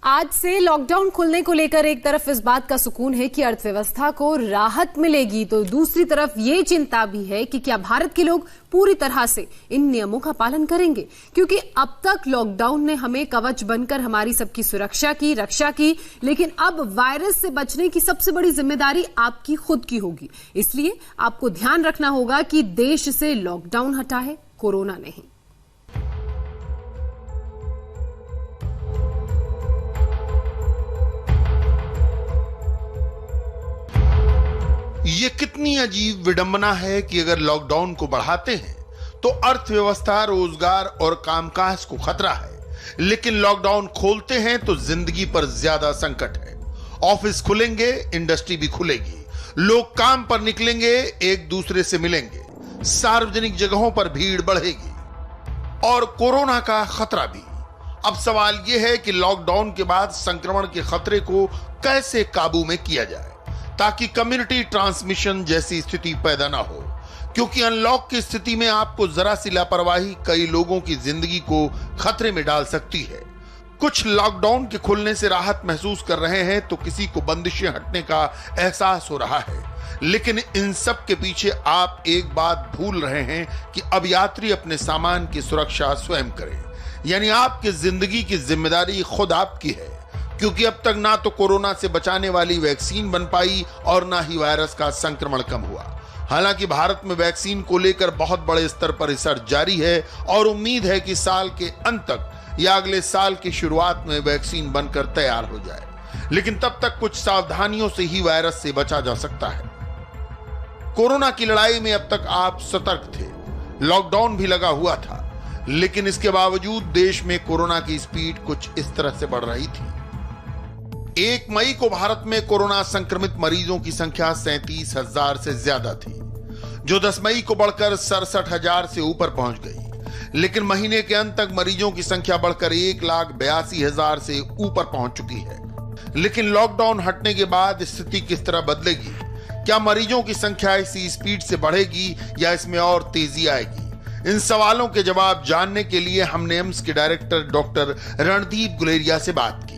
आज से लॉकडाउन खुलने को लेकर एक तरफ इस बात का सुकून है कि अर्थव्यवस्था को राहत मिलेगी, तो दूसरी तरफ ये चिंता भी है कि क्या भारत के लोग पूरी तरह से इन नियमों का पालन करेंगे, क्योंकि अब तक लॉकडाउन ने हमें कवच बनकर हमारी सबकी सुरक्षा की, रक्षा की, लेकिन अब वायरस से बचने की सबसे बड़ी जिम्मेदारी आपकी खुद की होगी। इसलिए आपको ध्यान रखना होगा कि देश से लॉकडाउन हटा है, कोरोना नहीं। ये कितनी अजीब विडंबना है कि अगर लॉकडाउन को बढ़ाते हैं तो अर्थव्यवस्था, रोजगार और कामकाज को खतरा है, लेकिन लॉकडाउन खोलते हैं तो जिंदगी पर ज्यादा संकट है। ऑफिस खुलेंगे, इंडस्ट्री भी खुलेगी, लोग काम पर निकलेंगे, एक दूसरे से मिलेंगे, सार्वजनिक जगहों पर भीड़ बढ़ेगी और कोरोना का खतरा भी। अब सवाल यह है कि लॉकडाउन के बाद संक्रमण के खतरे को कैसे काबू में किया जाए ताकि कम्युनिटी ट्रांसमिशन जैसी स्थिति पैदा ना हो, क्योंकि अनलॉक की स्थिति में आपको जरा सी लापरवाही कई लोगों की जिंदगी को खतरे में डाल सकती है। कुछ लॉकडाउन के खुलने से राहत महसूस कर रहे हैं तो किसी को बंदिशें हटने का एहसास हो रहा है, लेकिन इन सब के पीछे आप एक बात भूल रहे हैं कि अब यात्री अपने सामान की सुरक्षा स्वयं करें, यानी आपकी जिंदगी की जिम्मेदारी खुद आपकी है, क्योंकि अब तक ना तो कोरोना से बचाने वाली वैक्सीन बन पाई और ना ही वायरस का संक्रमण कम हुआ। हालांकि भारत में वैक्सीन को लेकर बहुत बड़े स्तर पर रिसर्च जारी है और उम्मीद है कि साल के अंत तक या अगले साल की शुरुआत में वैक्सीन बनकर तैयार हो जाए, लेकिन तब तक कुछ सावधानियों से ही वायरस से बचा जा सकता है। कोरोना की लड़ाई में अब तक आप सतर्क थे, लॉकडाउन भी लगा हुआ था, लेकिन इसके बावजूद देश में कोरोना की स्पीड कुछ इस तरह से बढ़ रही थी। 1 मई को भारत में कोरोना संक्रमित मरीजों की संख्या 37,000 से ज्यादा थी, जो 10 मई को बढ़कर 67,000 से ऊपर पहुंच गई, लेकिन महीने के अंत तक मरीजों की संख्या बढ़कर 1,82,000 से ऊपर पहुंच चुकी है। लेकिन लॉकडाउन हटने के बाद स्थिति किस तरह बदलेगी? क्या मरीजों की संख्या इसी स्पीड से बढ़ेगी या इसमें और तेजी आएगी? इन सवालों के जवाब जानने के लिए हमने एम्स के डायरेक्टर डॉक्टर रणदीप गुलेरिया से बात की।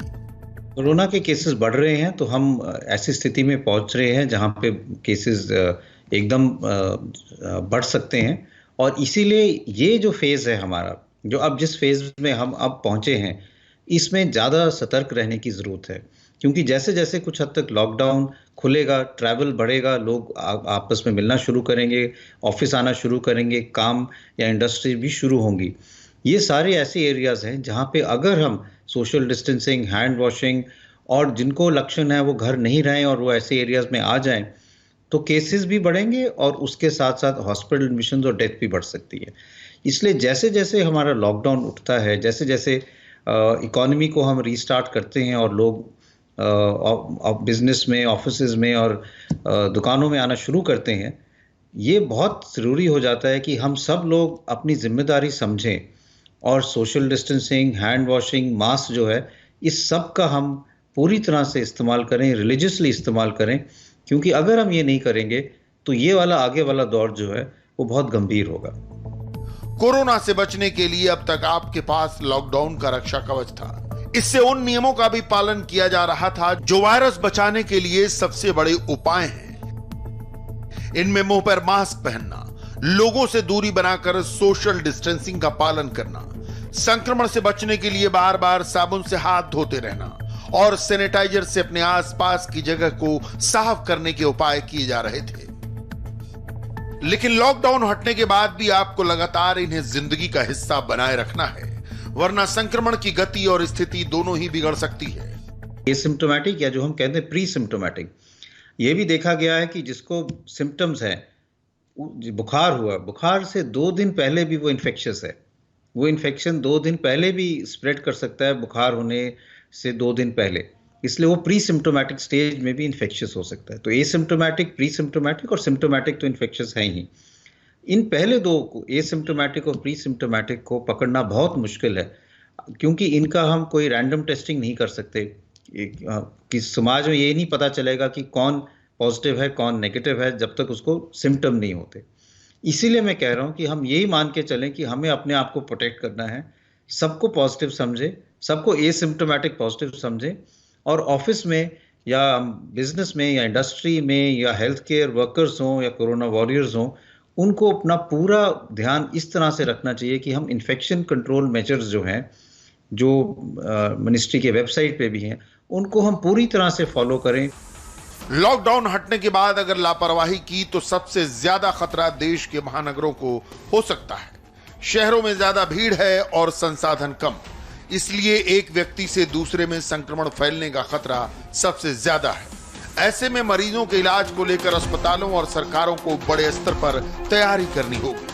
कोरोना के केसेस बढ़ रहे हैं तो हम ऐसी स्थिति में पहुंच रहे हैं जहां पे केसेस एकदम बढ़ सकते हैं, और इसीलिए ये जो फेज है हमारा, जो अब जिस फेज में हम अब पहुंचे हैं, इसमें ज़्यादा सतर्क रहने की ज़रूरत है, क्योंकि जैसे जैसे कुछ हद तक लॉकडाउन खुलेगा, ट्रैवल बढ़ेगा, लोग आपस में मिलना शुरू करेंगे, ऑफिस आना शुरू करेंगे, काम या इंडस्ट्री भी शुरू होंगी। ये सारे ऐसे एरियाज हैं जहाँ पे अगर हम सोशल डिस्टेंसिंग, हैंड वॉशिंग और जिनको लक्षण है वो घर नहीं रहें और वो ऐसे एरियाज में आ जाएं, तो केसेस भी बढ़ेंगे और उसके साथ साथ हॉस्पिटल एडमिशंस और डेथ भी बढ़ सकती है। इसलिए जैसे जैसे हमारा लॉकडाउन उठता है, जैसे जैसे इकोनॉमी को हम रीस्टार्ट करते हैं और लोग बिजनेस में, ऑफिसेज में और दुकानों में आना शुरू करते हैं, ये बहुत ज़रूरी हो जाता है कि हम सब लोग अपनी जिम्मेदारी समझें और social distancing, hand washing, mask जो है, इस सब का हम पूरी तरह से इस्तेमाल करें, रिलीजियसली इस्तेमाल करें, क्योंकि अगर हम ये नहीं करेंगे तो ये वाला आगे वाला दौर जो है वो बहुत गंभीर होगा। कोरोना से बचने के लिए अब तक आपके पास लॉकडाउन का रक्षा कवच था। इससे उन नियमों का भी पालन किया जा रहा था जो वायरस बचाने के लिए सबसे बड़े उपाय हैं। इनमें मुंह पर मास्क पहनना, लोगों से दूरी बनाकर सोशल डिस्टेंसिंग का पालन करना, संक्रमण से बचने के लिए बार बार साबुन से हाथ धोते रहना और सैनिटाइजर से अपने आसपास की जगह को साफ करने के उपाय किए जा रहे थे। लेकिन लॉकडाउन हटने के बाद भी आपको लगातार इन्हें जिंदगी का हिस्सा बनाए रखना है, वरना संक्रमण की गति और स्थिति दोनों ही बिगड़ सकती है। एसिम्प्टोमेटिक या जो हम कहते हैं प्री सिम्प्टोमेटिक, ये भी देखा गया है कि जिसको सिम्टम्स है, बुखार हुआ, बुखार से 2 दिन पहले भी वो इन्फेक्शियस है, वो इन्फेक्शन 2 दिन पहले भी स्प्रेड कर सकता है बुखार होने से 2 दिन पहले, इसलिए वो प्री सिम्प्टोमेटिक स्टेज में भी इन्फेक्शियस हो सकता है। तो एसिम्प्टोमेटिक, प्री सिम्प्टोमेटिक और सिम्प्टोमेटिक तो इन्फेक्शियस है ही। इन पहले 2 को, एसिम्प्टोमेटिक और प्री सिम्प्टोमेटिक को पकड़ना बहुत मुश्किल है, क्योंकि इनका हम कोई रैंडम टेस्टिंग नहीं कर सकते कि समाज में ये नहीं पता चलेगा कि कौन पॉजिटिव है, कौन नेगेटिव है, जब तक उसको सिम्टम नहीं होते। इसीलिए मैं कह रहा हूं कि हम यही मान के चलें कि हमें अपने आप को प्रोटेक्ट करना है, सबको पॉजिटिव समझे सबको एसिम्प्टोमेटिक पॉजिटिव समझें और ऑफिस में या बिजनेस में या इंडस्ट्री में या हेल्थ केयर वर्कर्स हों या कोरोना वॉरियर्स हों, उनको अपना पूरा ध्यान इस तरह से रखना चाहिए कि हम इन्फेक्शन कंट्रोल मेजर्स जो हैं, जो मिनिस्ट्री के वेबसाइट पे भी हैं, उनको हम पूरी तरह से फॉलो करें। लॉकडाउन हटने के बाद अगर लापरवाही की तो सबसे ज्यादा खतरा देश के महानगरों को हो सकता है। शहरों में ज्यादा भीड़ है और संसाधन कम, इसलिए एक व्यक्ति से दूसरे में संक्रमण फैलने का खतरा सबसे ज्यादा है। ऐसे में मरीजों के इलाज को लेकर अस्पतालों और सरकारों को बड़े स्तर पर तैयारी करनी होगी।